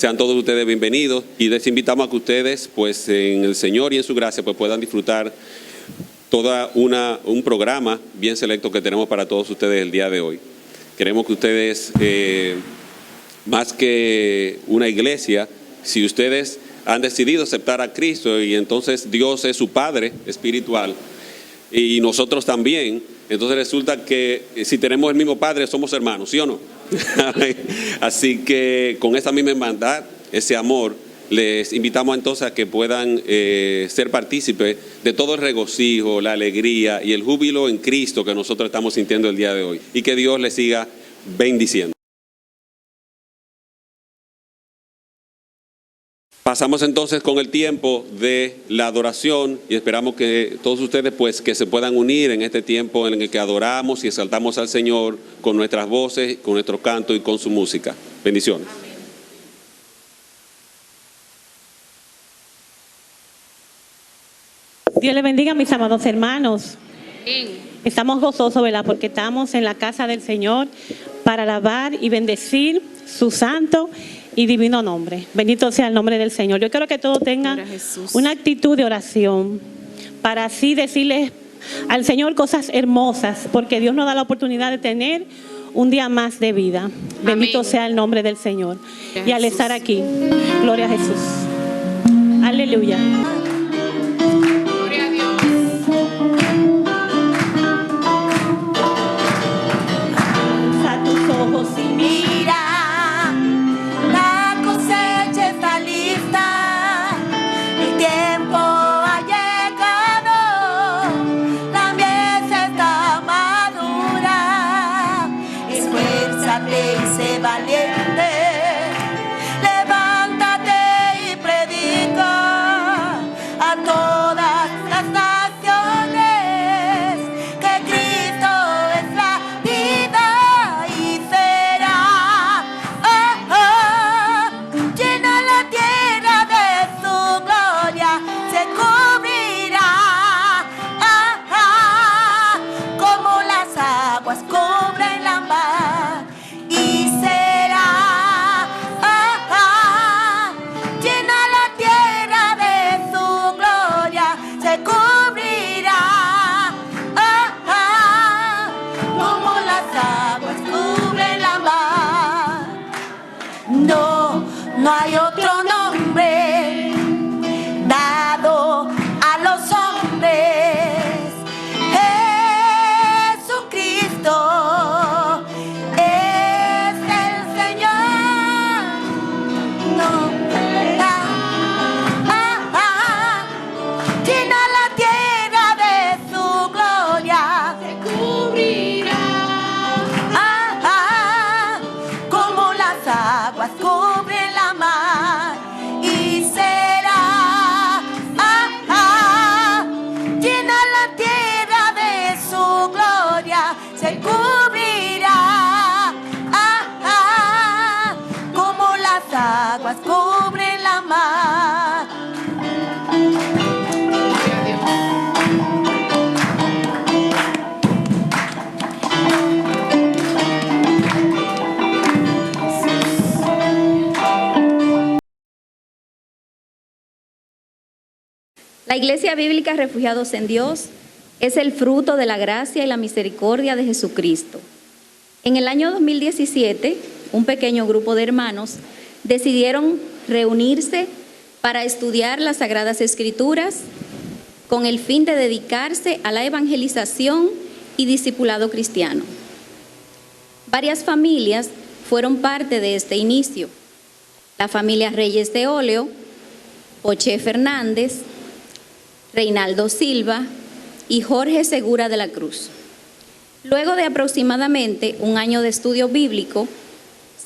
Sean todos ustedes bienvenidos y les invitamos a que ustedes, pues en el Señor y en su gracia, pues puedan disfrutar un programa bien selecto que tenemos para todos ustedes el día de hoy. Queremos que ustedes, más que una iglesia, si ustedes han decidido aceptar a Cristo y entonces Dios es su Padre espiritual y nosotros también, entonces resulta que si tenemos el mismo Padre somos hermanos, ¿sí o no? Así que con esa misma hermandad, ese amor, les invitamos entonces a que puedan ser partícipes de todo el regocijo, la alegría y el júbilo en Cristo que nosotros estamos sintiendo el día de hoy. Y que Dios les siga bendiciendo. Pasamos entonces con el tiempo de la adoración y esperamos que todos ustedes pues que se puedan unir en este tiempo en el que adoramos y exaltamos al Señor con nuestras voces, con nuestro canto y con su música. Bendiciones. Dios les bendiga, mis amados hermanos. Estamos gozosos, ¿verdad? Porque estamos en la casa del Señor para alabar y bendecir su santo y divino nombre. Bendito sea el nombre del Señor. Yo quiero que todos tengan una actitud de oración para así decirle al Señor cosas hermosas, porque Dios nos da la oportunidad de tener un día más de vida. Bendito sea el nombre del Señor. Y al estar aquí, gloria a Jesús. Aleluya. No hay otro nombre dado a los hombres. Jesucristo es el Señor. No, llena la tierra de su gloria. Se cubrirá como las aguas cubren la mar, y será llena la tierra de su gloria. Se cubrirá como las aguas cubren la mar. La Iglesia Bíblica Refugiados en Dios es el fruto de la gracia y la misericordia de Jesucristo. En el año 2017, un pequeño grupo de hermanos decidieron reunirse para estudiar las Sagradas Escrituras con el fin de dedicarse a la evangelización y discipulado cristiano. Varias familias fueron parte de este inicio. La familia Reyes de Óleo, Poche Fernández, Reinaldo Silva y Jorge Segura de la Cruz. Luego de aproximadamente un año de estudio bíblico,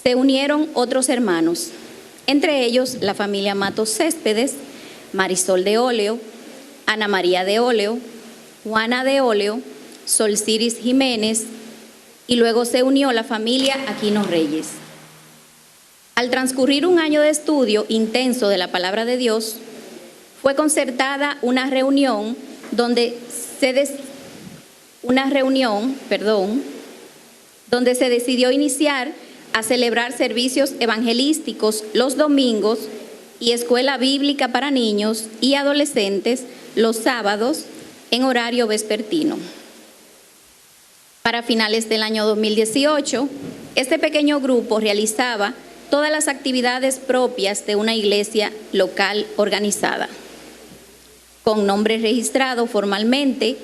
se unieron otros hermanos, entre ellos la familia Matos Céspedes, Marisol de Óleo, Ana María de Óleo, Juana de Óleo, Solciris Jiménez, y luego se unió la familia Aquino Reyes. Al transcurrir un año de estudio intenso de la palabra de Dios, fue concertada una reunión donde se decidió iniciar a celebrar servicios evangelísticos los domingos y escuela bíblica para niños y adolescentes los sábados en horario vespertino. Para finales del año 2018, este pequeño grupo realizaba todas las actividades propias de una iglesia local organizada, con nombre registrado formalmente,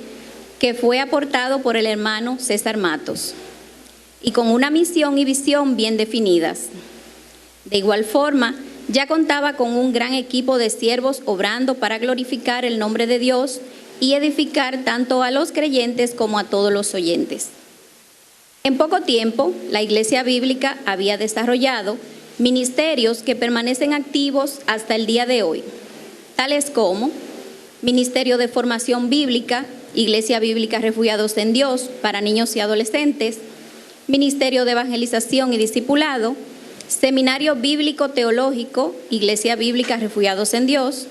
que fue aportado por el hermano César Matos, y con una misión y visión bien definidas. De igual forma, ya contaba con un gran equipo de siervos obrando para glorificar el nombre de Dios y edificar tanto a los creyentes como a todos los oyentes. En poco tiempo, la Iglesia Bíblica había desarrollado ministerios que permanecen activos hasta el día de hoy, tales como Ministerio de Formación Bíblica, Iglesia Bíblica Refugiados en Dios para niños y adolescentes, Ministerio de Evangelización y Discipulado, Seminario Bíblico Teológico, Iglesia Bíblica Refugiados en Dios,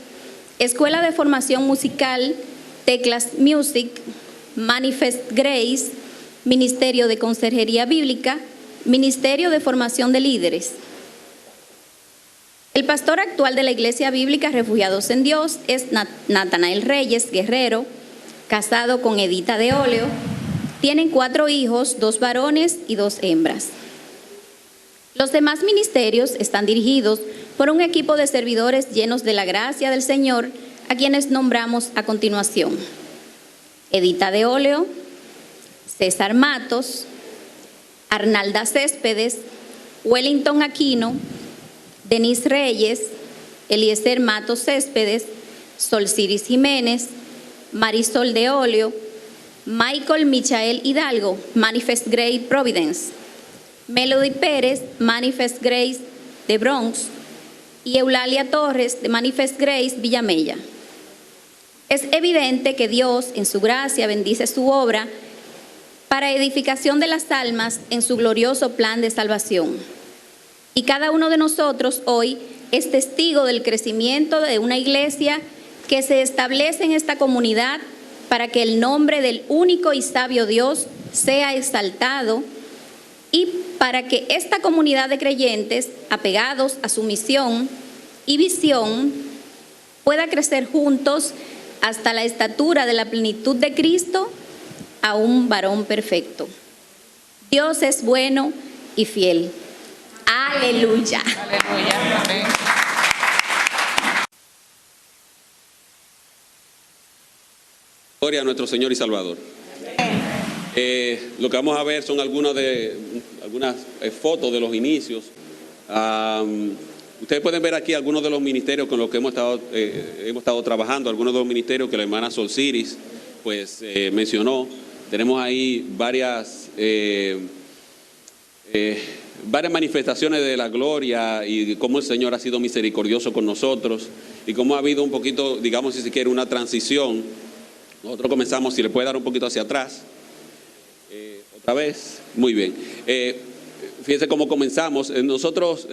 Escuela de Formación Musical, Teclas Music, Manifest Grace, Ministerio de Consejería Bíblica, Ministerio de Formación de Líderes. El pastor actual de la Iglesia Bíblica Refugiados en Dios es Natanael Reyes Guerrero, casado con Edita de Óleo. Tienen 4 hijos, 2 varones y 2 hembras. Los demás ministerios están dirigidos por un equipo de servidores llenos de la gracia del Señor, a quienes nombramos a continuación: Edita de Óleo, César Matos, Arnalda Céspedes, Wellington Aquino, Denise Reyes, Eliezer Matos Céspedes, Solciris Jiménez, Marisol de Óleo, Michael Michael Hidalgo, Manifest Grace Providence, Melody Pérez, Manifest Grace de Bronx, y Eulalia Torres, de Manifest Grace Villamella. Es evidente que Dios, en su gracia, bendice su obra para edificación de las almas en su glorioso plan de salvación. Y cada uno de nosotros hoy es testigo del crecimiento de una iglesia que se establece en esta comunidad para que el nombre del único y sabio Dios sea exaltado, y para que esta comunidad de creyentes, apegados a su misión y visión, pueda crecer juntos hasta la estatura de la plenitud de Cristo, a un varón perfecto. Dios es bueno y fiel. Aleluya. Aleluya. Amén. Gloria a nuestro Señor y Salvador. Lo que vamos a ver son algunas fotos de los inicios. Ustedes pueden ver aquí algunos de los ministerios con los que hemos estado trabajando, algunos de los ministerios que la hermana Solciris pues mencionó. Tenemos ahí varias manifestaciones de la gloria y cómo el Señor ha sido misericordioso con nosotros y cómo ha habido un poquito, digamos, si se quiere, una transición. Nosotros comenzamos, si le puede dar un poquito hacia atrás, otra vez, muy bien. Fíjense cómo comenzamos. Nosotros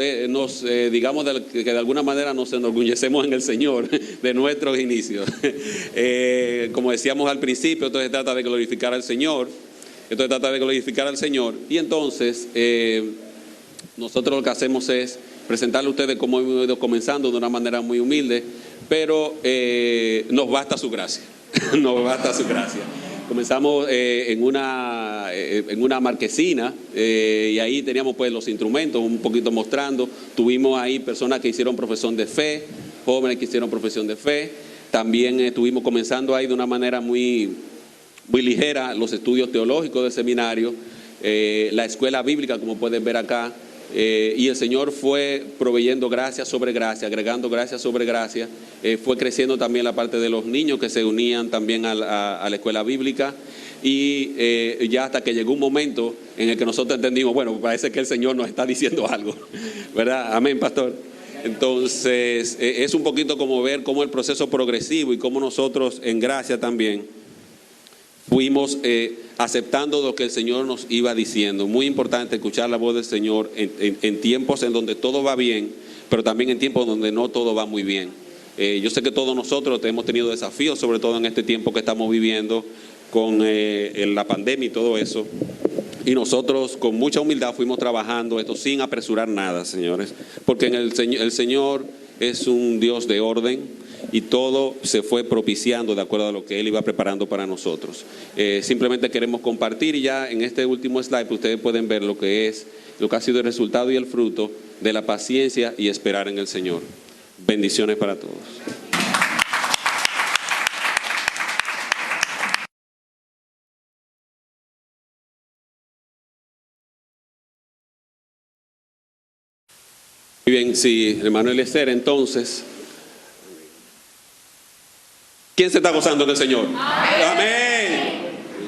digamos que de alguna manera nos enorgullecemos en el Señor de nuestros inicios. Como decíamos al principio, entonces trata de glorificar al Señor. Y entonces nosotros lo que hacemos es presentarle a ustedes cómo hemos ido comenzando de una manera muy humilde, pero nos basta su gracia. Nos basta su gracia. Comenzamos en una marquesina y ahí teníamos pues los instrumentos un poquito mostrando. Tuvimos ahí personas que hicieron profesión de fe, jóvenes que hicieron profesión de fe. También estuvimos comenzando ahí de una manera muy ligera los estudios teológicos del seminario, la escuela bíblica, como pueden ver acá. Y el Señor fue proveyendo gracia sobre gracia, agregando gracia sobre gracia. Fue creciendo también la parte de los niños que se unían también a la escuela bíblica. Y ya hasta que llegó un momento en el que nosotros entendimos, bueno, parece que el Señor nos está diciendo algo, ¿verdad? Amén, pastor. Entonces, es un poquito como ver cómo el proceso progresivo y cómo nosotros en gracia también fuimos aceptando lo que el Señor nos iba diciendo. Muy importante escuchar la voz del Señor en tiempos en donde todo va bien, pero también en tiempos donde no todo va muy bien. Yo sé que todos nosotros hemos tenido desafíos, sobre todo en este tiempo que estamos viviendo con la pandemia y todo eso. Y nosotros con mucha humildad fuimos trabajando esto sin apresurar nada, señores, porque el Señor es un Dios de orden y todo se fue propiciando de acuerdo a lo que Él iba preparando para nosotros. Simplemente queremos compartir y ya en este último slide ustedes pueden ver lo que ha sido el resultado y el fruto de la paciencia y esperar en el Señor. Bendiciones para todos. Muy bien, sí, hermano Eliezer, entonces, ¿quién se está gozando en el Señor? Amén.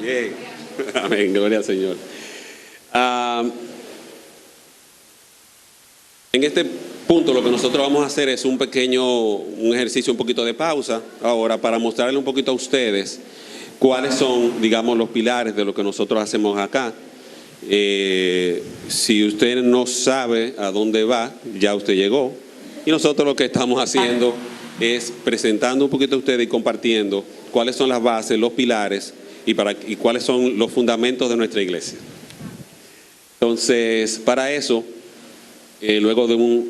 Bien. Amén, gloria al Señor. En este punto lo que nosotros vamos a hacer es un ejercicio, un poquito de pausa ahora para mostrarle un poquito a ustedes cuáles son, digamos, los pilares de lo que nosotros hacemos acá. Si usted no sabe a dónde va, ya usted llegó. Y nosotros lo que estamos haciendo es presentando un poquito a ustedes y compartiendo cuáles son las bases, los pilares y cuáles son los fundamentos de nuestra iglesia. Entonces, para eso, luego de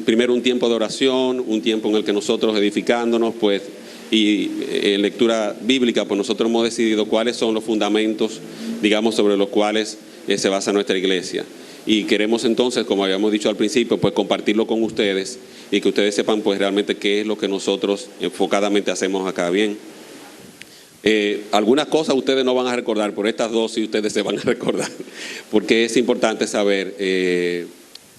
primero un tiempo de oración, un tiempo en el que nosotros edificándonos, pues, y en lectura bíblica, pues nosotros hemos decidido cuáles son los fundamentos, digamos, sobre los cuales se basa nuestra iglesia. Y queremos entonces, como habíamos dicho al principio, pues compartirlo con ustedes y que ustedes sepan pues realmente qué es lo que nosotros enfocadamente hacemos acá. Bien, algunas cosas ustedes no van a recordar, por estas dos sí ustedes se van a recordar, porque es importante saber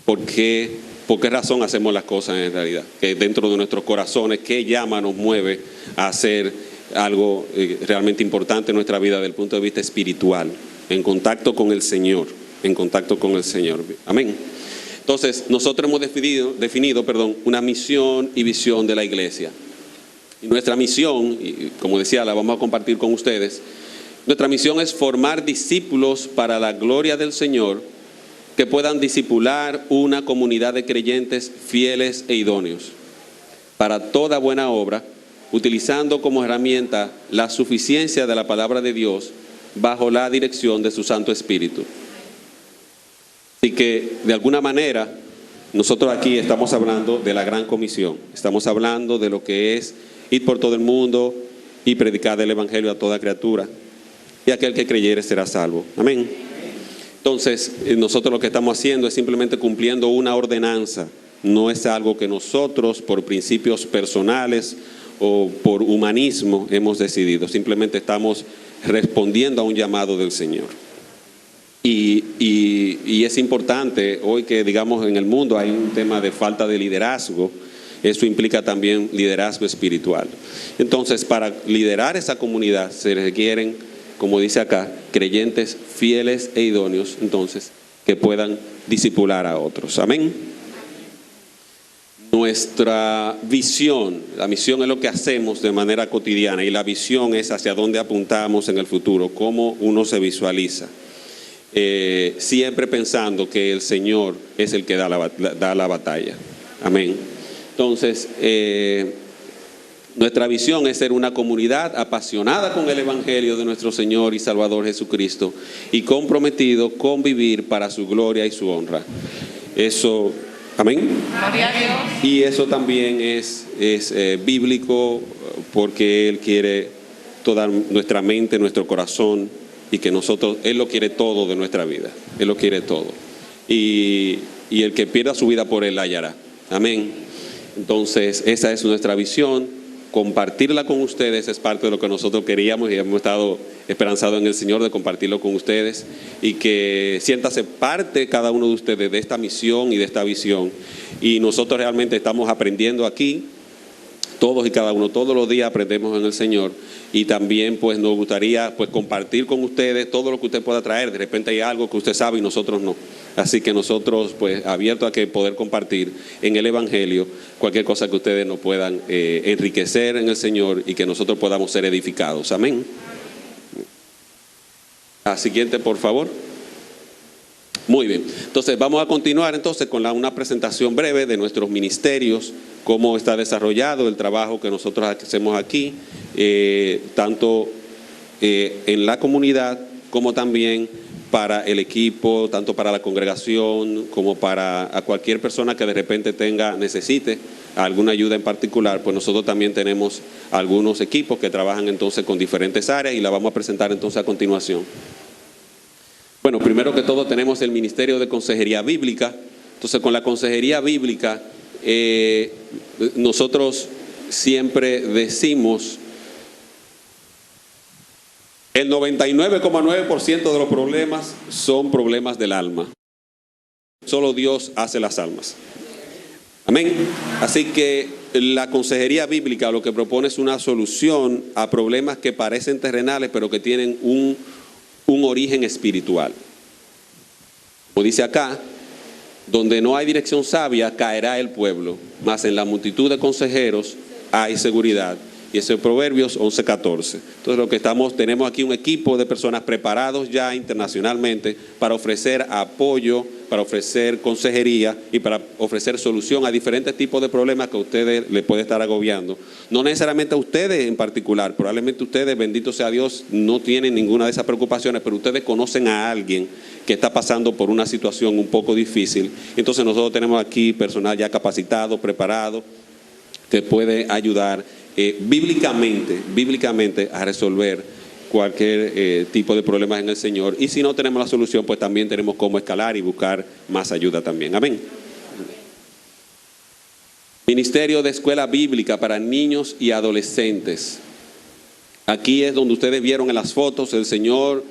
por qué razón hacemos las cosas en realidad, que dentro de nuestros corazones, qué llama nos mueve a hacer algo realmente importante en nuestra vida desde el punto de vista espiritual, en contacto con el Señor, Amén. Entonces, nosotros hemos definido, una misión y visión de la iglesia. Y nuestra misión, y como decía, la vamos a compartir con ustedes, nuestra misión es formar discípulos para la gloria del Señor, que puedan discipular una comunidad de creyentes fieles e idóneos para toda buena obra, utilizando como herramienta la suficiencia de la palabra de Dios bajo la dirección de su Santo Espíritu. Así que, de alguna manera, nosotros aquí estamos hablando de la gran comisión, estamos hablando de lo que es ir por todo el mundo y predicar el Evangelio a toda criatura, y aquel que creyere será salvo. Amén. Entonces, nosotros lo que estamos haciendo es simplemente cumpliendo una ordenanza, no es algo que nosotros por principios personales o por humanismo hemos decidido, simplemente estamos respondiendo a un llamado del Señor. Y es importante hoy que, digamos, en el mundo hay un tema de falta de liderazgo. Eso implica también liderazgo espiritual. Entonces, para liderar esa comunidad se requieren, como dice acá, creyentes fieles e idóneos, entonces, que puedan discipular a otros. Amén. Nuestra visión, la misión es lo que hacemos de manera cotidiana y la visión es hacia dónde apuntamos en el futuro, cómo uno se visualiza. Siempre pensando que el Señor es el que da la batalla. Amén. Entonces, nuestra visión es ser una comunidad apasionada con el Evangelio de nuestro Señor y Salvador Jesucristo y comprometido con vivir para su gloria y su honra. Eso, amén. Gloria a Dios. Y eso también es bíblico, porque Él quiere toda nuestra mente, nuestro corazón, y que nosotros, Él lo quiere todo de nuestra vida. Él lo quiere todo. Y el que pierda su vida por Él la hallará. Amén. Entonces, esa es nuestra visión. Compartirla con ustedes es parte de lo que nosotros queríamos y hemos estado esperanzados en el Señor de compartirlo con ustedes, y que siéntase parte cada uno de ustedes de esta misión y de esta visión. Y nosotros realmente estamos aprendiendo aquí, todos y cada uno, todos los días aprendemos en el Señor, y también pues nos gustaría pues compartir con ustedes todo lo que usted pueda traer. De repente hay algo que usted sabe y nosotros no. Así que nosotros pues abiertos a que poder compartir en el Evangelio cualquier cosa que ustedes nos puedan enriquecer en el Señor y que nosotros podamos ser edificados. Amén. La siguiente, por favor. Muy bien. Entonces vamos a continuar entonces con una presentación breve de nuestros ministerios, cómo está desarrollado el trabajo que nosotros hacemos aquí, tanto en la comunidad como también para el equipo, tanto para la congregación como para a cualquier persona que de repente necesite alguna ayuda en particular. Pues nosotros también tenemos algunos equipos que trabajan entonces con diferentes áreas y la vamos a presentar entonces a continuación. Bueno, primero que todo tenemos el Ministerio de Consejería Bíblica. Entonces, con la Consejería Bíblica, nosotros siempre decimos el 99,9% de los problemas son problemas del alma. Solo Dios hace las almas. Amén. Así que la consejería bíblica lo que propone es una solución a problemas que parecen terrenales, pero que tienen un origen espiritual. Como dice acá, donde no hay dirección sabia, caerá el pueblo, mas en la multitud de consejeros hay seguridad. Y ese es Proverbios 11:14. Entonces lo que tenemos aquí un equipo de personas preparados ya internacionalmente para ofrecer apoyo, para ofrecer consejería y para ofrecer solución a diferentes tipos de problemas que a ustedes les puede estar agobiando. No necesariamente a ustedes en particular, probablemente ustedes, bendito sea Dios, no tienen ninguna de esas preocupaciones, pero ustedes conocen a alguien que está pasando por una situación un poco difícil. Entonces nosotros tenemos aquí personal ya capacitado, preparado, que puede ayudar bíblicamente a resolver cualquier tipo de problemas en el Señor. Y si no tenemos la solución, pues también tenemos cómo escalar y buscar más ayuda también. Amén. Ministerio de Escuela Bíblica para niños y adolescentes. Aquí es donde ustedes vieron en las fotos el Señor.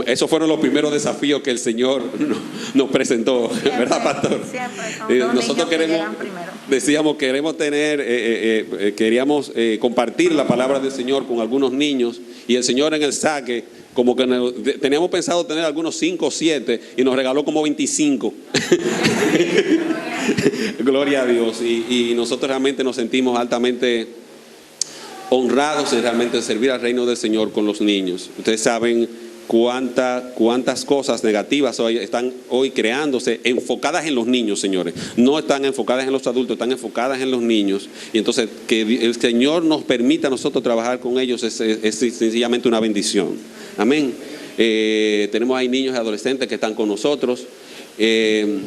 Esos fueron los primeros desafíos que el Señor nos presentó, siempre, ¿verdad, pastor? Siempre. Nosotros queríamos tener, queríamos compartir la palabra del Señor con algunos niños, y el Señor en el saque, como que teníamos pensado tener algunos 5 o 7 y nos regaló como 25. Gloria a Dios. Y nosotros realmente nos sentimos altamente honrados en realmente servir al reino del Señor con los niños. Ustedes saben cuántas cosas negativas están hoy creándose, enfocadas en los niños, señores. No están enfocadas en los adultos, están enfocadas en los niños. Y entonces que el Señor nos permita a nosotros trabajar con ellos es sencillamente una bendición. Amén. Tenemos ahí niños y adolescentes que están con nosotros.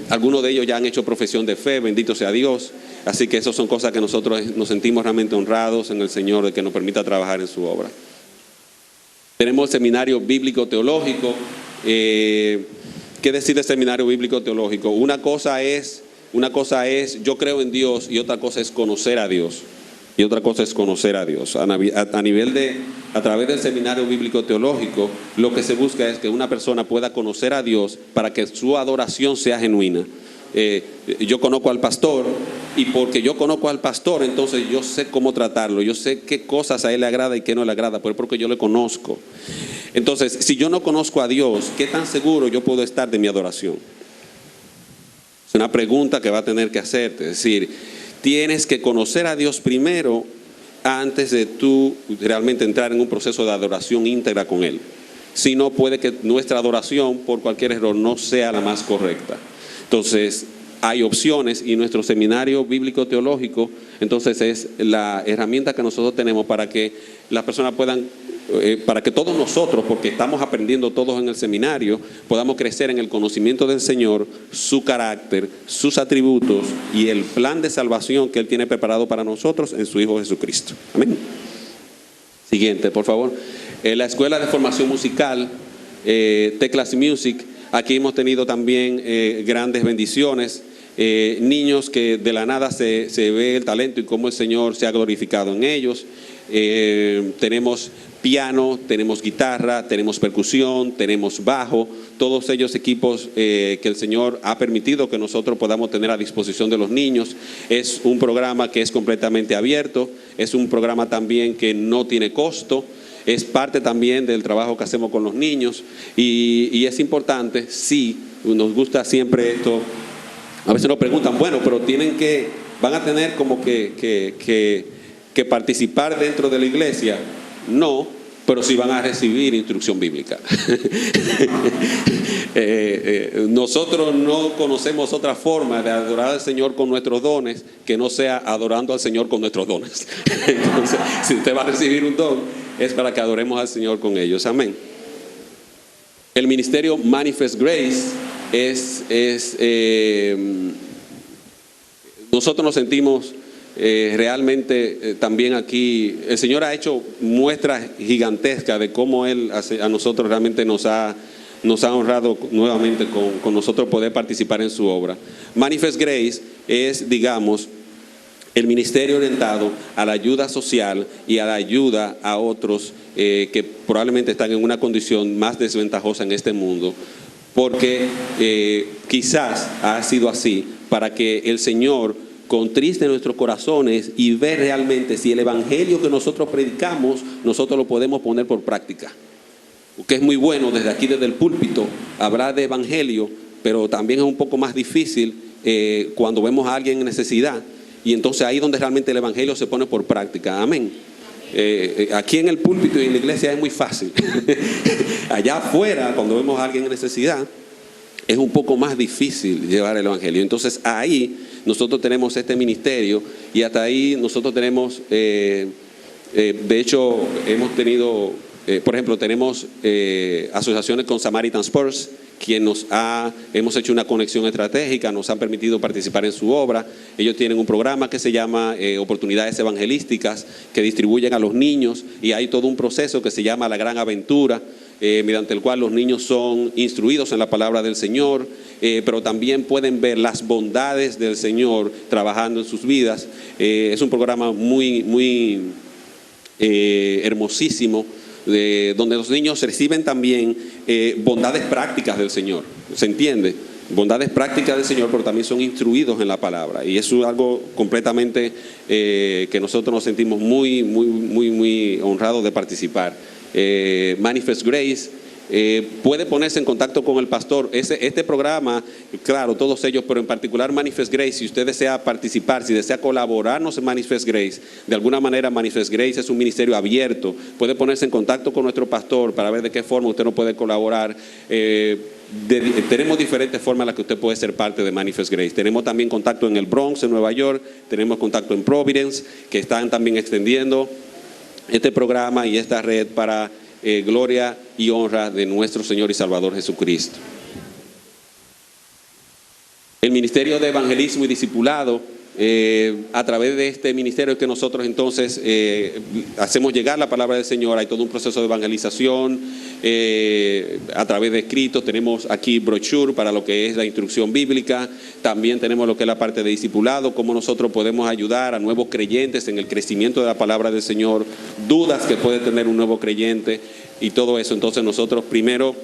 Algunos de ellos ya han hecho profesión de fe, bendito sea Dios. Así que esas son cosas que nosotros nos sentimos realmente honrados en el Señor de que nos permita trabajar en su obra. Tenemos el seminario bíblico teológico. ¿Qué decir del seminario bíblico teológico? Una cosa es yo creo en Dios, y otra cosa es conocer a Dios. A través del seminario bíblico teológico, lo que se busca es que una persona pueda conocer a Dios para que su adoración sea genuina. Yo conozco al pastor, y porque yo conozco al pastor, entonces yo sé cómo tratarlo, yo sé qué cosas a él le agrada y qué no le agrada, pero porque yo le conozco. Entonces, si yo no conozco a Dios, ¿qué tan seguro yo puedo estar de mi adoración? Es una pregunta que va a tener que hacerte. Es decir, tienes que conocer a Dios primero antes de tú realmente entrar en un proceso de adoración íntegra con Él. Si no, puede que nuestra adoración por cualquier error no sea la más correcta. Entonces, hay opciones, y nuestro seminario bíblico teológico, entonces es la herramienta que nosotros tenemos para que las personas puedan, para que todos nosotros, porque estamos aprendiendo todos en el seminario, podamos crecer en el conocimiento del Señor, su carácter, sus atributos y el plan de salvación que Él tiene preparado para nosotros en su Hijo Jesucristo. Amén. Siguiente, por favor. La Escuela de Formación Musical, Teclas Music. Aquí hemos tenido también grandes bendiciones, niños que de la nada se ve el talento y cómo el Señor se ha glorificado en ellos. Tenemos piano, tenemos guitarra, tenemos percusión, tenemos bajo, todos ellos equipos que el Señor ha permitido que nosotros podamos tener a disposición de los niños. Es un programa que es completamente abierto, es un programa también que no tiene costo. Es parte también del trabajo que hacemos con los niños, y es importante. Sí, nos gusta siempre esto. A veces nos preguntan, bueno, pero van a tener como que participar dentro de la iglesia. No, pero sí van a recibir instrucción bíblica. Nosotros no conocemos otra forma de adorar al Señor con nuestros dones que no sea adorando al Señor con nuestros dones. Entonces, si usted va a recibir un don, es para que adoremos al Señor con ellos. Amén. El ministerio Manifest Grace nosotros nos sentimos realmente también aquí. El Señor ha hecho muestras gigantescas de cómo Él a nosotros realmente nos ha honrado nuevamente con nosotros poder participar en su obra. Manifest Grace es, digamos, el ministerio orientado a la ayuda social y a la ayuda a otros que probablemente están en una condición más desventajosa en este mundo, porque quizás ha sido así para que el Señor contriste nuestros corazones y ver realmente si el evangelio que nosotros predicamos, nosotros lo podemos poner por práctica. Porque es muy bueno desde aquí, desde el púlpito, hablar de evangelio, pero también es un poco más difícil cuando vemos a alguien en necesidad. Y entonces ahí es donde realmente el evangelio se pone por práctica. Amén. Aquí en el púlpito y en la iglesia es muy fácil. Allá afuera, cuando vemos a alguien en necesidad, es un poco más difícil llevar el evangelio. Entonces ahí nosotros tenemos este ministerio y hasta ahí nosotros tenemos, de hecho hemos tenido, por ejemplo, tenemos asociaciones con Samaritan Spurs, quien hemos hecho una conexión estratégica, nos han permitido participar en su obra. Ellos tienen un programa que se llama Oportunidades Evangelísticas, que distribuyen a los niños, y hay todo un proceso que se llama La Gran Aventura, mediante el cual los niños son instruidos en la palabra del Señor, pero también pueden ver las bondades del Señor trabajando en sus vidas. Es un programa muy hermosísimo, donde los niños reciben también bondades prácticas del Señor, ¿se entiende? Bondades prácticas del Señor, pero también son instruidos en la palabra, y eso es algo completamente que nosotros nos sentimos muy honrados de participar. Manifest Grace puede ponerse en contacto con el pastor. Este programa, claro, todos ellos, pero en particular Manifest Grace, si usted desea participar, si desea colaborarnos en Manifest Grace, de alguna manera Manifest Grace es un ministerio abierto. Puede ponerse en contacto con nuestro pastor para ver de qué forma usted nos puede colaborar. Tenemos diferentes formas en las que usted puede ser parte de Manifest Grace. Tenemos también contacto en el Bronx, en Nueva York, tenemos contacto en Providence, que están también extendiendo este programa y esta red para gloria y honra de nuestro Señor y Salvador Jesucristo. El ministerio de evangelismo y discipulado, a través de este ministerio que nosotros entonces hacemos llegar la palabra del Señor. Hay todo un proceso de evangelización a través de escritos. Tenemos aquí brochure para lo que es la instrucción bíblica. También tenemos lo que es la parte de discipulado, cómo nosotros podemos ayudar a nuevos creyentes en el crecimiento de la palabra del Señor, dudas que puede tener un nuevo creyente y todo eso. Entonces nosotros primero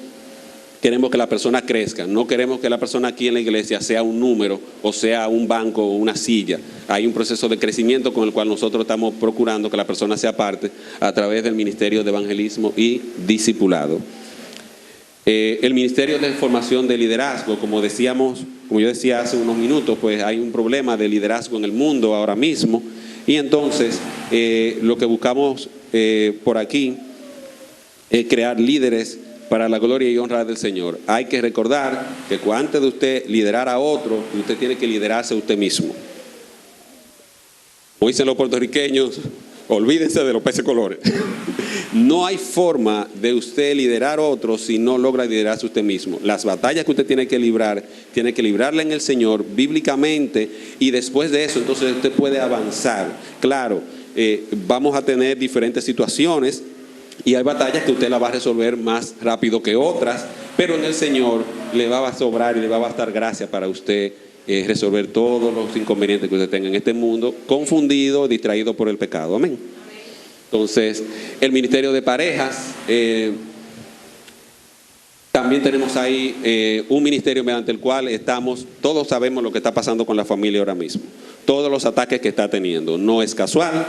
queremos que la persona crezca, no queremos que la persona aquí en la iglesia sea un número o sea un banco o una silla. Hay un proceso de crecimiento con el cual nosotros estamos procurando que la persona sea parte a través del ministerio de evangelismo y discipulado. El ministerio de formación de liderazgo, como yo decía hace unos minutos, pues hay un problema de liderazgo en el mundo ahora mismo, y entonces lo que buscamos por aquí es crear líderes para la gloria y honra del Señor. Hay que recordar que antes de usted liderar a otro, usted tiene que liderarse a usted mismo. Como dicen los puertorriqueños, olvídense de los peces colores. No hay forma de usted liderar a otros si no logra liderarse usted mismo. Las batallas que usted tiene que librarla en el Señor bíblicamente, y después de eso entonces usted puede avanzar. Claro, vamos a tener diferentes situaciones y hay batallas que usted la va a resolver más rápido que otras, pero en el Señor le va a sobrar y le va a bastar gracia para usted resolver todos los inconvenientes que usted tenga en este mundo, confundido, distraído por el pecado. Amén. Entonces, el ministerio de parejas, también tenemos ahí un ministerio mediante el cual todos sabemos lo que está pasando con la familia ahora mismo, todos los ataques que está teniendo, no es casual.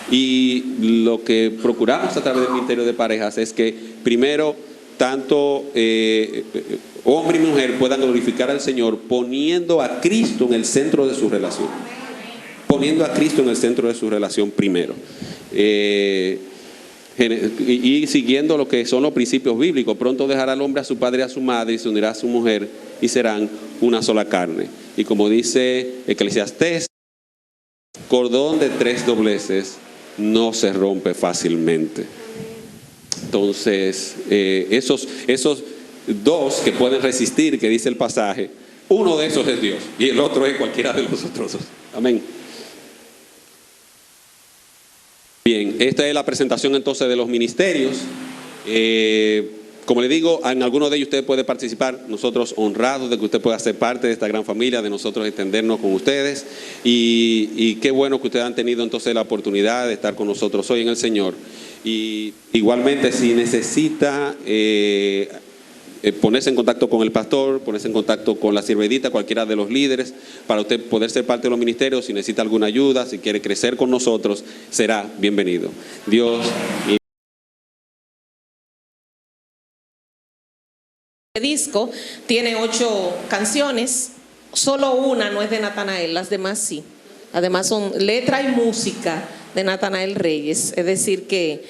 Y lo que procuramos a través del ministerio de parejas es que primero tanto hombre y mujer puedan glorificar al Señor poniendo a Cristo en el centro de su relación. Poniendo a Cristo en el centro de su relación primero. Y siguiendo lo que son los principios bíblicos. Pronto dejará el hombre a su padre y a su madre y se unirá a su mujer y serán una sola carne. Y como dice Eclesiastés, cordón de 3 dobleces no se rompe fácilmente. Entonces, dos que pueden resistir, que dice el pasaje, uno de esos es Dios y el otro es cualquiera de los otros dos. Amén. Bien, esta es la presentación entonces de los ministerios. Como le digo, en alguno de ellos usted puede participar. Nosotros honrados de que usted pueda ser parte de esta gran familia, de nosotros extendernos con ustedes. Y qué bueno que ustedes han tenido entonces la oportunidad de estar con nosotros hoy en el Señor. Y igualmente, si necesita ponerse en contacto con el pastor, ponerse en contacto con la sirvedita, cualquiera de los líderes, para usted poder ser parte de los ministerios, si necesita alguna ayuda, si quiere crecer con nosotros, será bienvenido. Dios. Este disco tiene 8 canciones, solo una no es de Natanael, las demás sí. Además son letra y música de Natanael Reyes, es decir que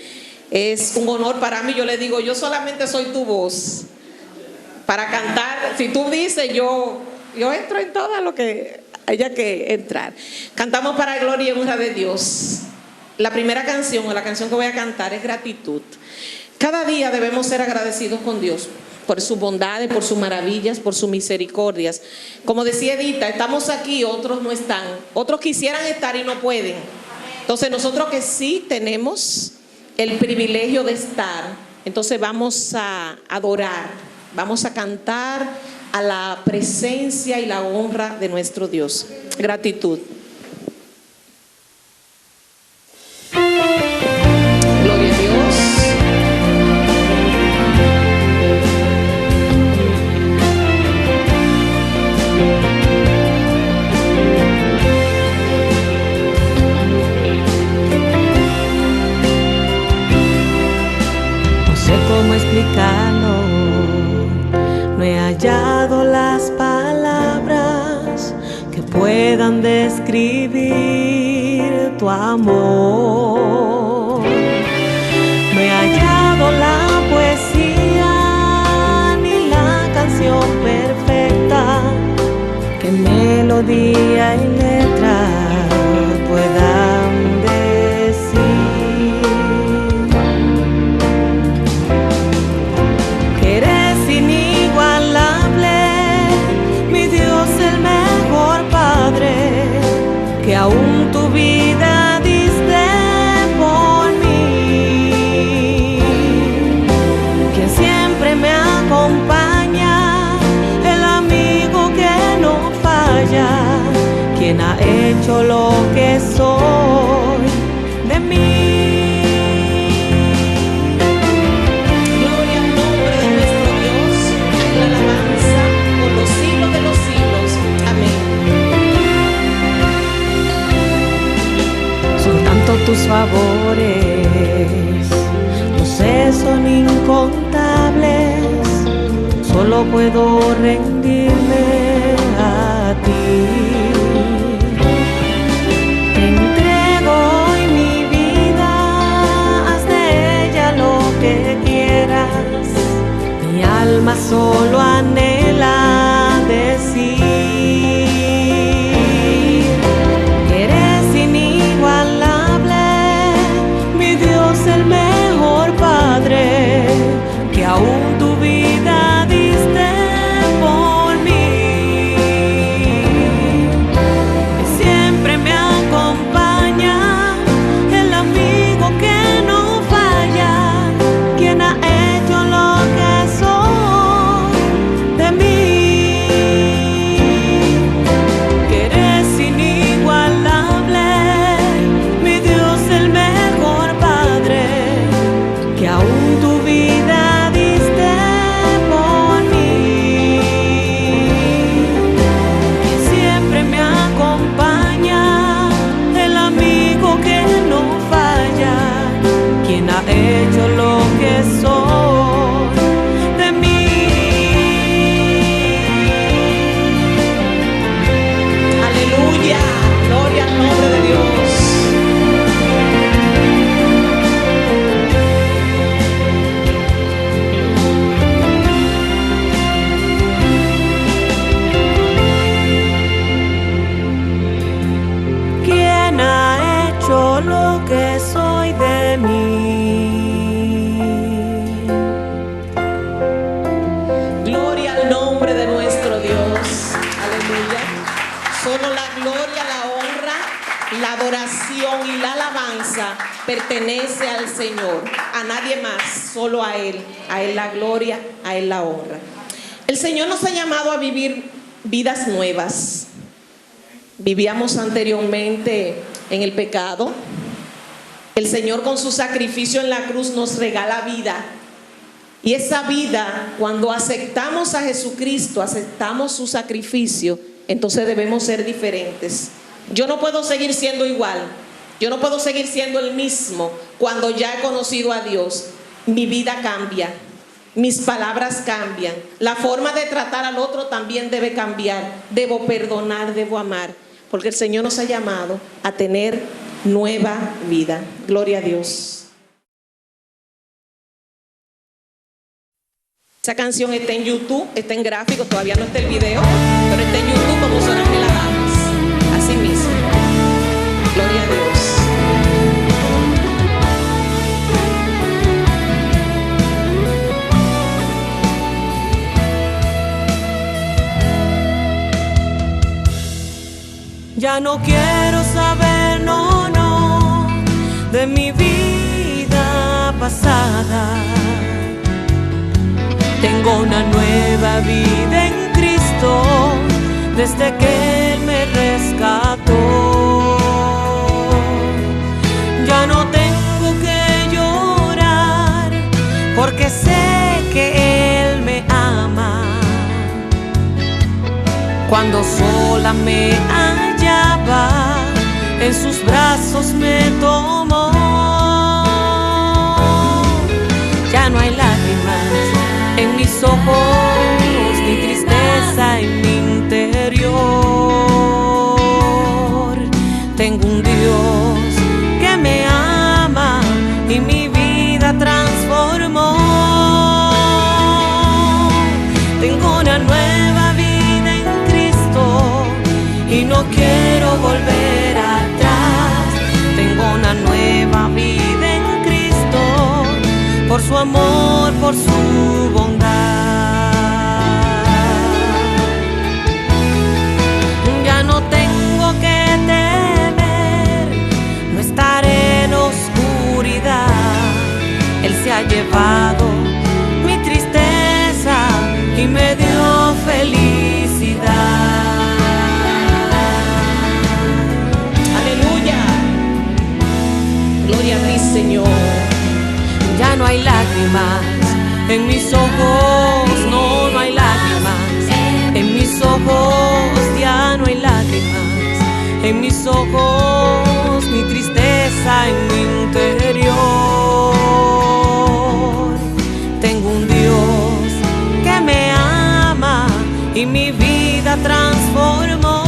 es un honor para mí. Yo le digo, yo solamente soy tu voz para cantar. Si tú dices, yo entro en todo lo que haya que entrar. Cantamos para gloria y honra de Dios. La primera canción, o la canción que voy a cantar, es gratitud. Cada día debemos ser agradecidos con Dios por sus bondades, por sus maravillas, por sus misericordias. Como decía Edita, estamos aquí, otros no están. Otros quisieran estar y no pueden. Entonces nosotros que sí tenemos el privilegio de estar, entonces vamos a adorar, vamos a cantar a la presencia y la honra de nuestro Dios. Gratitud. Gloria a Dios. ¿Cómo explicarlo? No he hallado las palabras que puedan describir tu amor. No he hallado la poesía ni la canción perfecta que melodía y letra puedan decir. Que aún tu vida diste por mí, quien siempre me acompaña, el amigo que no falla, quien ha hecho lo que soy de mí. Gloria al nombre de nuestro Dios, la alabanza por los siglos de los siglos. Amén. Tus favores, no sé, son incontables, solo puedo rendirme a ti. Te entrego hoy mi vida, haz de ella lo que quieras, mi alma solo anhela decir. El mejor Padre, que aún tu vida diste por mí, que siempre me acompaña, el amigo que no falla, quien ha hecho lo que soy de mí. adoración y la alabanza pertenece al Señor, a nadie más, solo a Él la gloria, a Él la honra. El Señor nos ha llamado a vivir vidas nuevas. Vivíamos anteriormente en el pecado. El Señor con su sacrificio en la cruz nos regala vida. Y esa vida, cuando aceptamos a Jesucristo, aceptamos su sacrificio, entonces debemos ser diferentes. Yo no puedo seguir siendo igual. Yo no puedo seguir siendo el mismo cuando ya he conocido a Dios. Mi vida cambia. Mis palabras cambian. La forma de tratar al otro también debe cambiar. Debo perdonar, debo amar. Porque el Señor nos ha llamado a tener nueva vida. Gloria a Dios. Esa canción está en YouTube, está en gráficos, todavía no está el video, pero está en YouTube como Solange la Damas. Así mismo. Gloria a Dios. Ya no quiero saber, no, no, de mi vida pasada. Tengo una nueva vida en Cristo, desde que Él me rescató. Ya no tengo que llorar, porque sé que Él me ama. Cuando sola me hallaba, en sus brazos me tomó. Ya no hay lágrimas en mis ojos, ni tristeza en mi interior. Tengo un Dios que me ama y mi vida transformó. Tengo una nueva vida en Cristo y no quiero volver atrás. Tengo una nueva vida en Cristo, por su amor, por su bondad. Ya no tengo que temer, no estaré en oscuridad. Él se ha llevado mi tristeza y me dio felicidad. Aleluya. Gloria a ti, Señor. Ya no hay lágrimas en mis ojos, no, no hay lágrimas en mis ojos, ya no hay lágrimas en mis ojos, ni tristeza en mi interior. Tengo un Dios que me ama y mi vida transformó.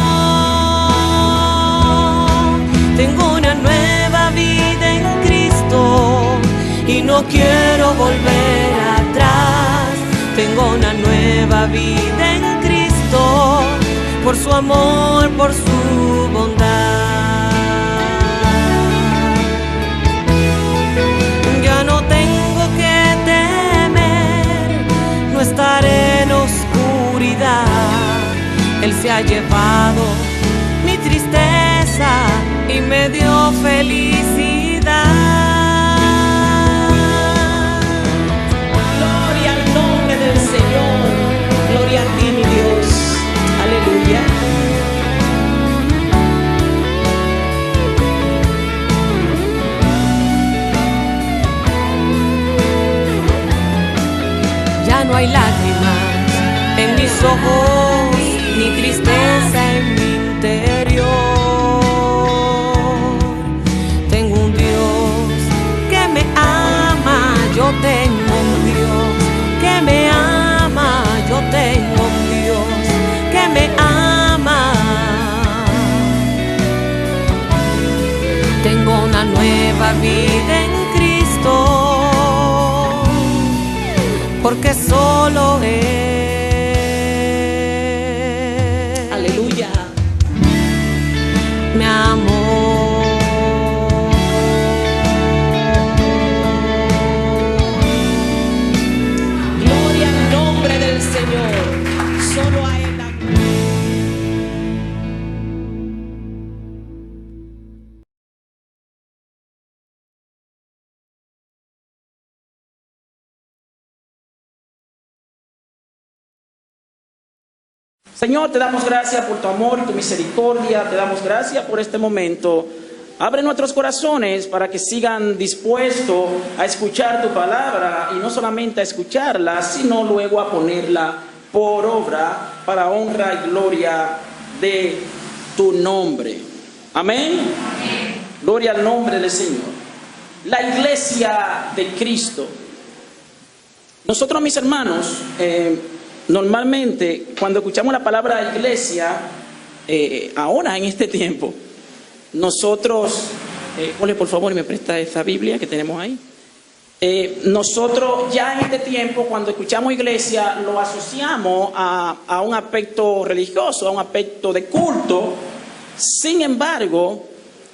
Tengo una nueva vida en Cristo y no quiero volver atrás. Tengo una nueva vida en Cristo, por su amor, por su bondad. Ya no tengo que temer, no estaré en oscuridad. Él se ha llevado mi tristeza y me dio felicidad. Señor, gloria a ti, mi Dios. Aleluya. Ya no hay lágrimas en mis ojos, ni tristeza en mi interior. Tengo un Dios que me ama, yo tengo un Dios que me ama, yo tengo un Dios que me ama. Tengo una nueva vida en Cristo, porque solo Él, aleluya, me amó. Señor, solo a Él. Señor, te damos gracias por tu amor y tu misericordia, te damos gracias por este momento. Abre nuestros corazones para que sigan dispuestos a escuchar tu palabra y no solamente a escucharla, sino luego a ponerla por obra para honra y gloria de tu nombre. Amén. Amén. Gloria al nombre del Señor. La iglesia de Cristo. Nosotros, mis hermanos, normalmente cuando escuchamos la palabra iglesia, ahora en este tiempo, nosotros, Ole, por favor, me presta esa Biblia que tenemos ahí. Nosotros ya en este tiempo, cuando escuchamos iglesia, lo asociamos a un aspecto religioso, a un aspecto de culto. Sin embargo,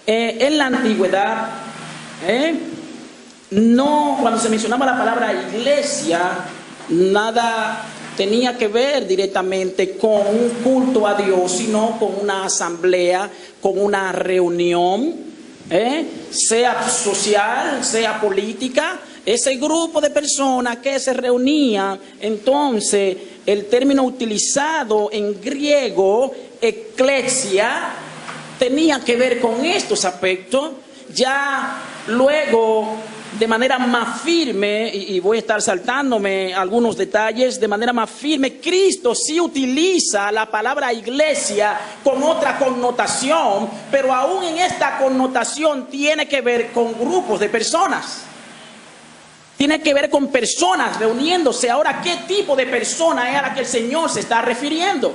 en la antigüedad, no, cuando se mencionaba la palabra iglesia, nada tenía que ver directamente con un culto a Dios, sino con una asamblea, con una reunión, sea social, sea política. Ese grupo de personas que se reunían, entonces el término utilizado en griego, eclesia, tenía que ver con estos aspectos. Ya luego, de manera más firme, y voy a estar saltándome algunos detalles, de manera más firme, Cristo sí utiliza la palabra iglesia con otra connotación, pero aún en esta connotación tiene que ver con grupos de personas. Tiene que ver con personas reuniéndose. Ahora, ¿qué tipo de persona es a la que el Señor se está refiriendo?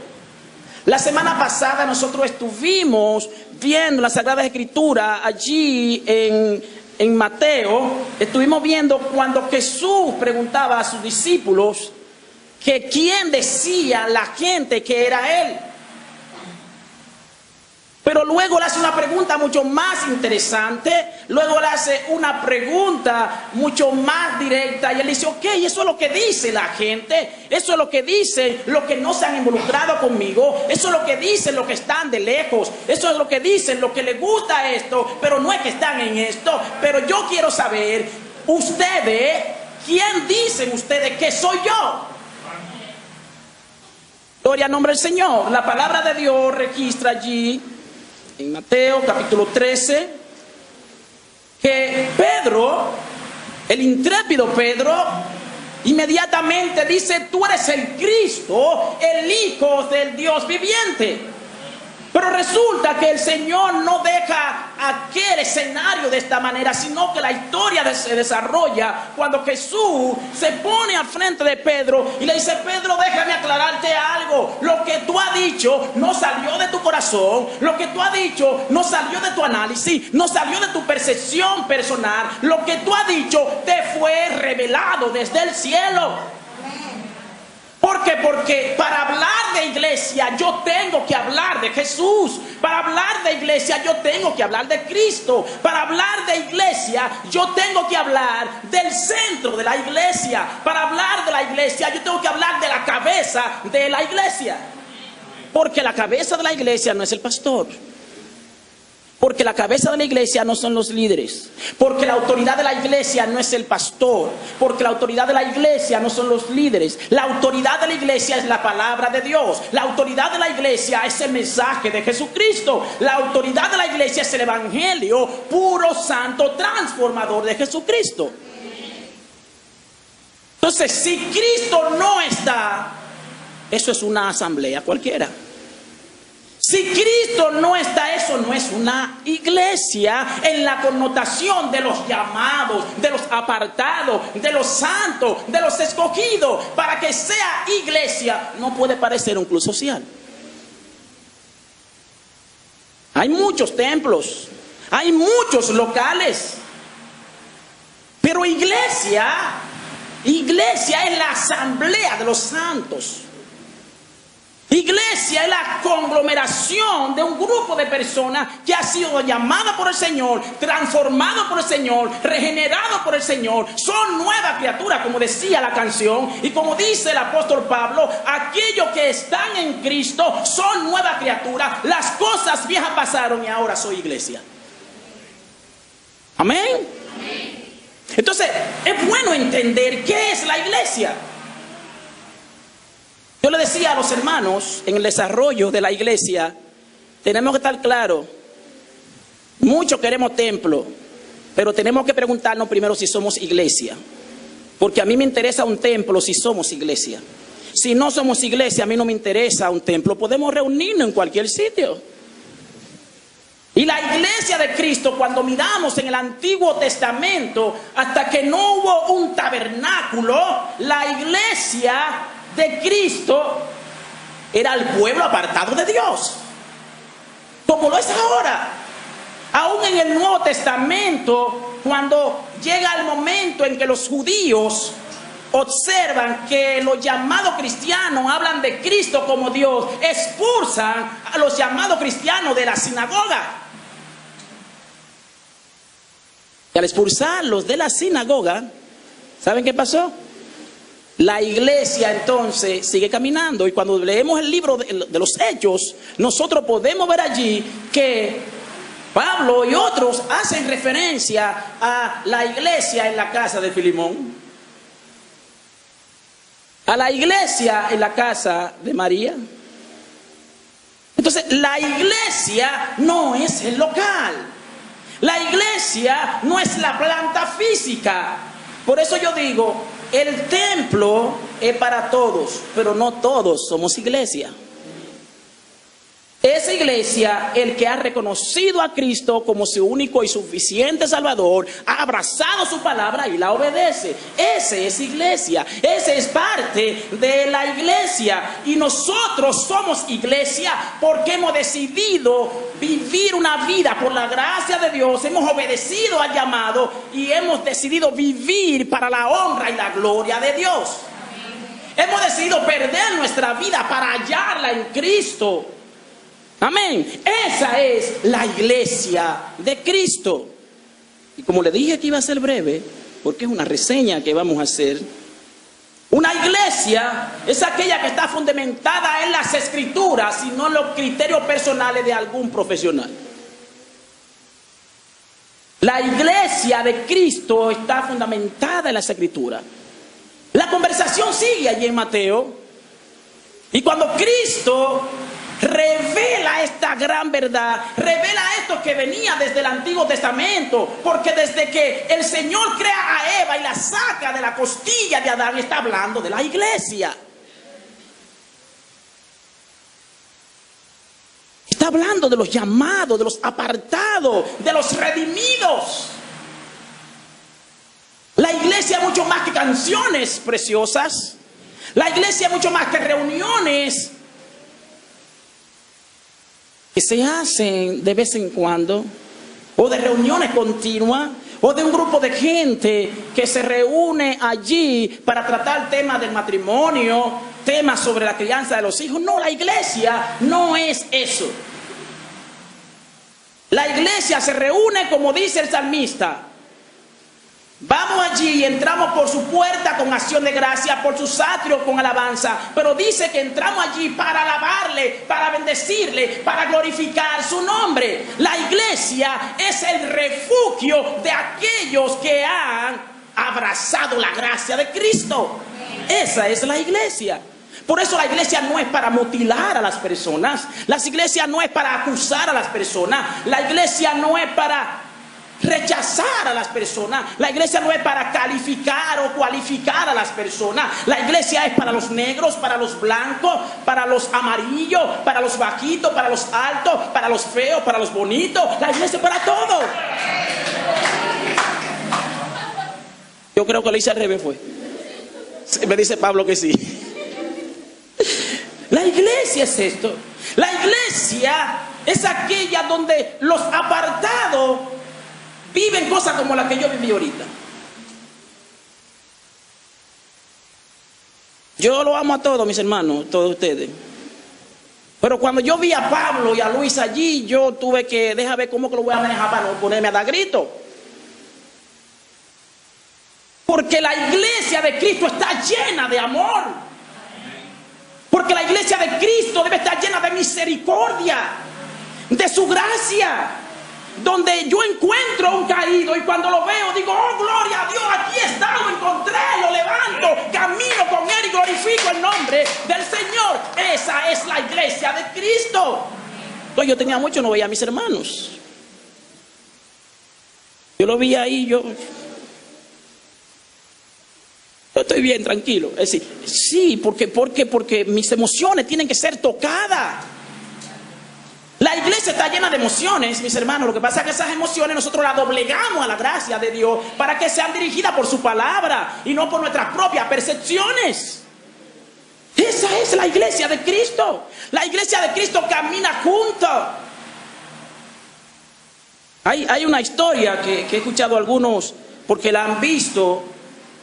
La semana pasada nosotros estuvimos viendo la Sagrada Escritura allí en Mateo. Estuvimos viendo cuando Jesús preguntaba a sus discípulos que quién decía la gente que era Él. Pero luego le hace una pregunta mucho más interesante, luego le hace una pregunta mucho más directa y él dice, ok, eso es lo que dice la gente, eso es lo que dicen los que no se han involucrado conmigo, eso es lo que dicen los que están de lejos, eso es lo que dicen los que les gusta esto, pero no es que están en esto, pero yo quiero saber, ustedes, ¿quién dicen ustedes que soy yo? Gloria al nombre del Señor. La palabra de Dios registra allí en Mateo capítulo 13, que Pedro, el intrépido Pedro, inmediatamente dice, tú eres el Cristo, el Hijo del Dios viviente. Pero resulta que el Señor no deja aquel escenario de esta manera, sino que la historia se desarrolla cuando Jesús se pone al frente de Pedro y le dice, Pedro, déjame aclararte algo. Lo que tú has dicho no salió de tu corazón, lo que tú has dicho no salió de tu análisis, no salió de tu percepción personal. Lo que tú has dicho te fue revelado desde el cielo. ¿Por qué? Porque para hablar de iglesia yo tengo que hablar de Jesús. Para hablar de iglesia yo tengo que hablar de Cristo. Para hablar de iglesia yo tengo que hablar del centro de la iglesia. Para hablar de la iglesia yo tengo que hablar de la cabeza de la iglesia. Porque la cabeza de la iglesia no es el pastor. Porque la cabeza de la iglesia no son los líderes. Porque la autoridad de la iglesia no es el pastor. Porque la autoridad de la iglesia no son los líderes. La autoridad de la iglesia es la palabra de Dios. La autoridad de la iglesia es el mensaje de Jesucristo. La autoridad de la iglesia es el evangelio puro, santo, transformador de Jesucristo. Entonces, si Cristo no está, eso es una asamblea cualquiera. Si Cristo no está, eso no es una iglesia en la connotación de los llamados, de los apartados, de los santos, de los escogidos. Para que sea iglesia no puede parecer un club social. Hay muchos templos, hay muchos locales, pero iglesia es la asamblea de los santos. Iglesia es la conglomeración de un grupo de personas que ha sido llamada por el Señor, transformado por el Señor, regenerado por el Señor. Son nuevas criaturas, como decía la canción, y como dice el apóstol Pablo, aquellos que están en Cristo son nuevas criaturas. Las cosas viejas pasaron y ahora soy iglesia. Amén. Entonces, es bueno entender qué es la iglesia. Yo le le decía a los hermanos, en el desarrollo de la iglesia, tenemos que estar claros. Muchos queremos templo, pero tenemos que preguntarnos primero si somos iglesia. Porque a mí me interesa un templo si somos iglesia. Si no somos iglesia, a mí no me interesa un templo. Podemos reunirnos en cualquier sitio. Y la iglesia de Cristo, cuando miramos en el Antiguo Testamento, hasta que no hubo un tabernáculo, la iglesia de Cristo era el pueblo apartado de Dios, como lo es ahora. Aún en el Nuevo Testamento, cuando llega el momento en que los judíos observan que los llamados cristianos hablan de Cristo como Dios, expulsan a los llamados cristianos de la sinagoga. Y al expulsarlos de la sinagoga, ¿saben qué pasó? La iglesia entonces sigue caminando, y cuando leemos el libro de los Hechos, nosotros podemos ver allí que Pablo y otros hacen referencia a la iglesia en la casa de Filemón, a la iglesia en la casa de María. Entonces, la iglesia no es el local. La iglesia no es la planta física. Por eso yo digo, el templo es para todos, pero no todos somos iglesia. Esa iglesia, el que ha reconocido a Cristo como su único y suficiente Salvador, ha abrazado su palabra y la obedece. Ese es iglesia, ese es parte de la iglesia. Y nosotros somos iglesia porque hemos decidido vivir una vida por la gracia de Dios, hemos obedecido al llamado y hemos decidido vivir para la honra y la gloria de Dios. Hemos decidido perder nuestra vida para hallarla en Cristo. Amén. Esa es la iglesia de Cristo. Y como le dije que iba a ser breve, porque es una reseña que vamos a hacer, una iglesia es aquella que está fundamentada en las escrituras y no en los criterios personales de algún profesional. La iglesia de Cristo está fundamentada en las escrituras. La conversación sigue allí en Mateo, y cuando Cristo revela esta gran verdad, revela esto que venía desde el Antiguo Testamento, porque desde que el Señor crea a Eva y la saca de la costilla de Adán, está hablando de la iglesia. Está hablando de los llamados, de los apartados, de los redimidos. La iglesia es mucho más que canciones preciosas. La iglesia es mucho más que reuniones que se hacen de vez en cuando, o de reuniones continuas, o de un grupo de gente que se reúne allí para tratar temas del matrimonio, temas sobre la crianza de los hijos. No, la iglesia no es eso. La iglesia se reúne como dice el salmista. Vamos allí y entramos por su puerta con acción de gracia, por sus atrios con alabanza. Pero dice que entramos allí para alabarle, para bendecirle, para glorificar su nombre. La iglesia es el refugio de aquellos que han abrazado la gracia de Cristo. Esa es la iglesia. Por eso la iglesia no es para mutilar a las personas. La iglesia no es para acusar a las personas. La iglesia no es para rechazar a las personas. La iglesia no es para calificar o cualificar a las personas. La iglesia es para los negros, para los blancos, para los amarillos, para los bajitos, para los altos, para los feos, para los bonitos. La iglesia es para todos. Yo creo que lo hice al revés, fue. Me dice Pablo que sí. La iglesia es esto. La iglesia es aquella donde los apartados viven cosas como las que yo viví ahorita. Yo lo amo a todos mis hermanos, todos ustedes. Pero cuando yo vi a Pablo y a Luis allí, yo tuve que, déjame ver cómo que lo voy a manejar para no ponerme a dar gritos. Porque la iglesia de Cristo está llena de amor. Porque la iglesia de Cristo debe estar llena de misericordia, de su gracia. Donde yo encuentro a un caído y cuando lo veo digo, oh gloria a Dios, aquí está, lo encontré, lo levanto, camino con él y glorifico el nombre del Señor. Esa es la iglesia de Cristo. Entonces yo tenía mucho, no veía a mis hermanos. Yo lo vi ahí, yo estoy bien, tranquilo. Es decir, sí, porque mis emociones tienen que ser tocadas. La iglesia está llena de emociones, mis hermanos. Lo que pasa es que esas emociones nosotros las doblegamos a la gracia de Dios para que sean dirigidas por su palabra y no por nuestras propias percepciones. Esa es la iglesia de Cristo. La iglesia de Cristo camina juntos. Hay una historia que he escuchado algunos porque la han visto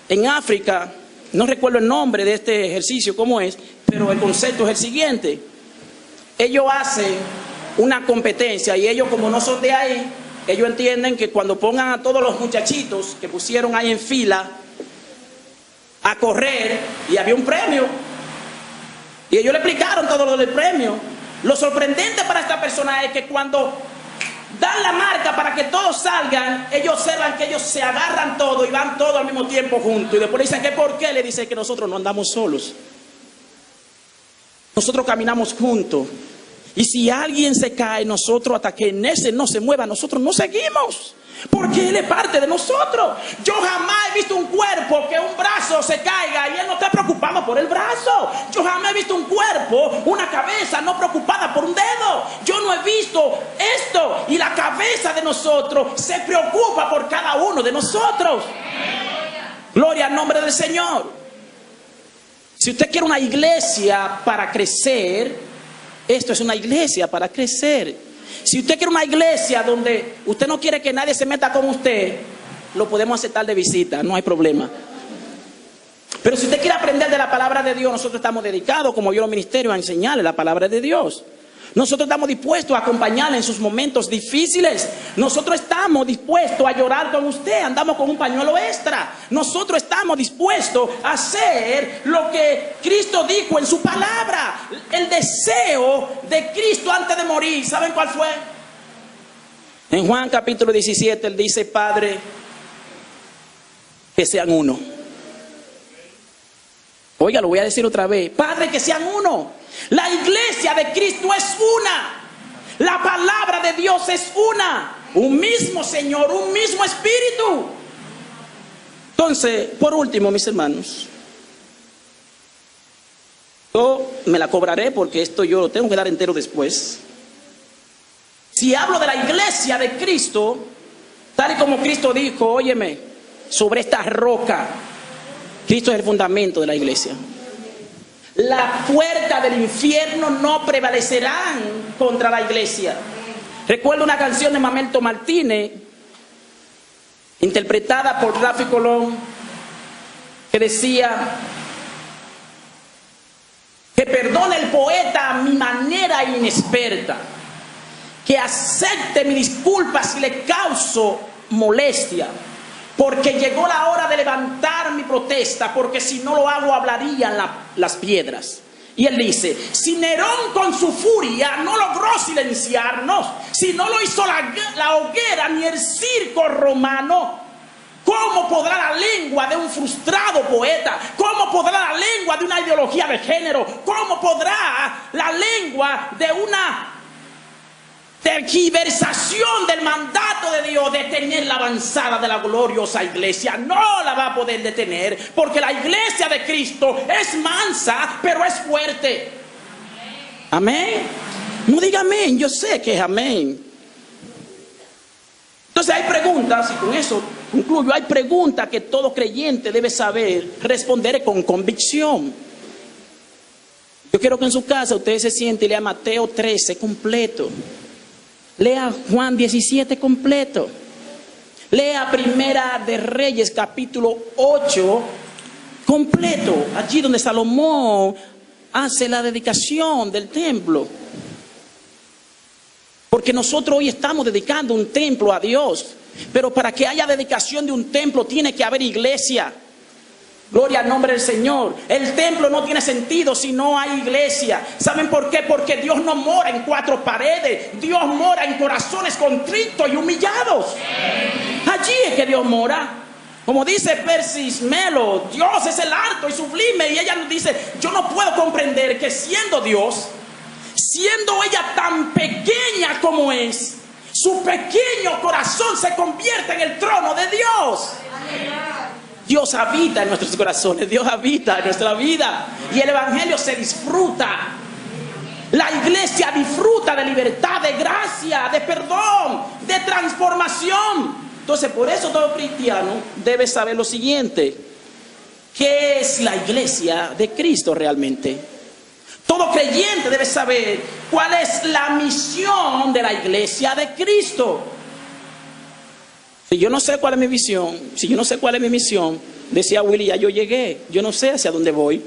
en África. No recuerdo el nombre de este ejercicio, cómo es, pero el concepto es el siguiente. Ellos hacen una competencia y ellos, como no son de ahí, ellos entienden que cuando pongan a todos los muchachitos que pusieron ahí en fila a correr y había un premio, y ellos le explicaron todo lo del premio. Lo sorprendente para esta persona es que cuando dan la marca para que todos salgan, ellos observan que ellos se agarran todos y van todos al mismo tiempo juntos. Y después dicen que ¿por qué? Le dicen que nosotros no andamos solos. Nosotros caminamos juntos. Y si alguien se cae, nosotros hasta que en ese no se mueva, nosotros no seguimos. Porque Él es parte de nosotros. Yo jamás he visto un cuerpo que un brazo se caiga y Él no esté preocupado por el brazo. Yo jamás he visto un cuerpo, una cabeza no preocupada por un dedo. Yo no he visto esto. Y la cabeza de nosotros se preocupa por cada uno de nosotros. Gloria al nombre del Señor. Si usted quiere una iglesia para crecer, esto es una iglesia para crecer. Si usted quiere una iglesia donde usted no quiere que nadie se meta con usted, lo podemos aceptar de visita, no hay problema. Pero si usted quiere aprender de la palabra de Dios, nosotros estamos dedicados, como yo los ministerios, a enseñarle la palabra de Dios. Nosotros estamos dispuestos a acompañarle en sus momentos difíciles. Nosotros estamos dispuestos a llorar con usted. Andamos con un pañuelo extra. Nosotros estamos dispuestos a hacer lo que Cristo dijo en su palabra. El deseo de Cristo antes de morir, ¿saben cuál fue? En Juan capítulo 17, Él dice: Padre, que sean uno. Oiga, lo voy a decir otra vez. Padre, que sean uno. La iglesia de Cristo es una. La palabra de Dios es una. Un mismo Señor, un mismo Espíritu. Entonces, por último, mis hermanos, yo me la cobraré porque esto yo lo tengo que dar entero después. Si hablo de la iglesia de Cristo, tal y como Cristo dijo, óyeme, sobre esta roca, Cristo es el fundamento de la iglesia. La puerta del infierno no prevalecerán contra la iglesia. Recuerdo una canción de Mamerto Martínez, interpretada por Rafi Colón, que decía: que perdone el poeta a mi manera inexperta, que acepte mi disculpa si le causo molestia, porque llegó la hora de levantar mi protesta, porque si no lo hago hablarían las piedras. Y él dice: si Nerón con su furia no logró silenciarnos, si no lo hizo la hoguera ni el circo romano, ¿cómo podrá la lengua de un frustrado poeta? ¿Cómo podrá la lengua de una ideología de género? ¿Cómo podrá la lengua de una tergiversación del mandato de Dios detener la avanzada de la gloriosa iglesia? No la va a poder detener, porque la iglesia de Cristo es mansa, pero es fuerte. Amén. No diga amén, yo sé que es amén. Entonces hay preguntas, y con eso concluyo, hay preguntas que todo creyente debe saber responder con convicción. Yo quiero que en su casa usted se siente y lea Mateo 13 completo. Lea Juan 17 completo. Lea Primera de Reyes capítulo 8 completo. Allí donde Salomón hace la dedicación del templo. Porque nosotros hoy estamos dedicando un templo a Dios. Pero para que haya dedicación de un templo tiene que haber iglesia. Gloria al nombre del Señor. El templo no tiene sentido si no hay iglesia. ¿Saben por qué? Porque Dios no mora en cuatro paredes. Dios mora en corazones contritos y humillados. Allí es que Dios mora. Como dice Persis Melo, Dios es el alto y sublime. Y ella nos dice, yo no puedo comprender que siendo Dios, siendo ella tan pequeña como es, su pequeño corazón se convierte en el trono de Dios. Dios habita en nuestros corazones, Dios habita en nuestra vida. Y el evangelio se disfruta. La iglesia disfruta de libertad, de gracia, de perdón, de transformación. Entonces, por eso todo cristiano debe saber lo siguiente: ¿qué es la iglesia de Cristo realmente? Todo creyente debe saber cuál es la misión de la iglesia de Cristo. Si yo no sé cuál es mi visión, si yo no sé cuál es mi misión, decía Willy, ya yo llegué, yo no sé hacia dónde voy.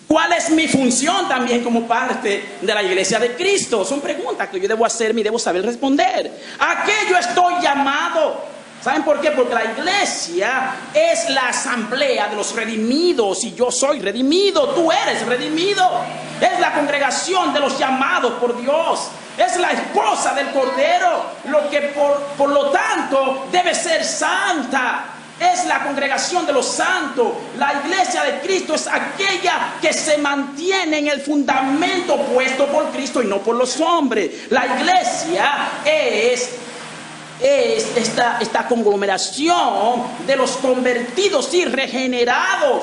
¿Cuál es mi función también como parte de la iglesia de Cristo? Son preguntas que yo debo hacerme y debo saber responder. ¿A qué yo estoy llamado? ¿Saben por qué? Porque la iglesia es la asamblea de los redimidos y yo soy redimido, tú eres redimido. Es la congregación de los llamados por Dios. Es la esposa del Cordero, lo que por lo tanto debe ser santa. Es la congregación de los santos. La iglesia de Cristo es aquella que se mantiene en el fundamento puesto por Cristo y no por los hombres. La iglesia es esta conglomeración de los convertidos y regenerados.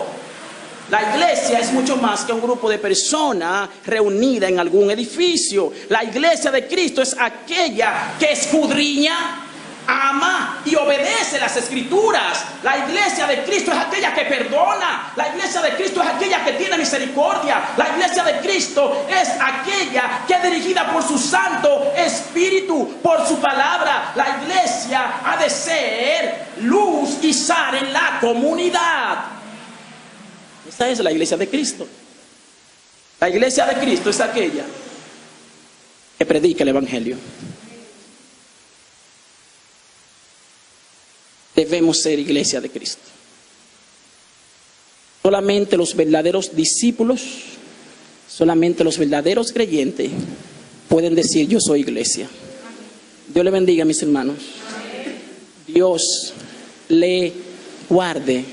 La iglesia es mucho más que un grupo de personas reunidas en algún edificio. La iglesia de Cristo es aquella que escudriña, ama y obedece las escrituras. La iglesia de Cristo es aquella que perdona. La iglesia de Cristo es aquella que tiene misericordia. La iglesia de Cristo es aquella que es dirigida por su Santo Espíritu, por su palabra. La iglesia ha de ser luz y sal en la comunidad. Esa es la iglesia de Cristo. La iglesia de Cristo es aquella que predica el evangelio. Debemos ser iglesia de Cristo. Solamente los verdaderos discípulos, solamente los verdaderos creyentes pueden decir yo soy iglesia. Dios le bendiga, mis hermanos. Dios le guarde.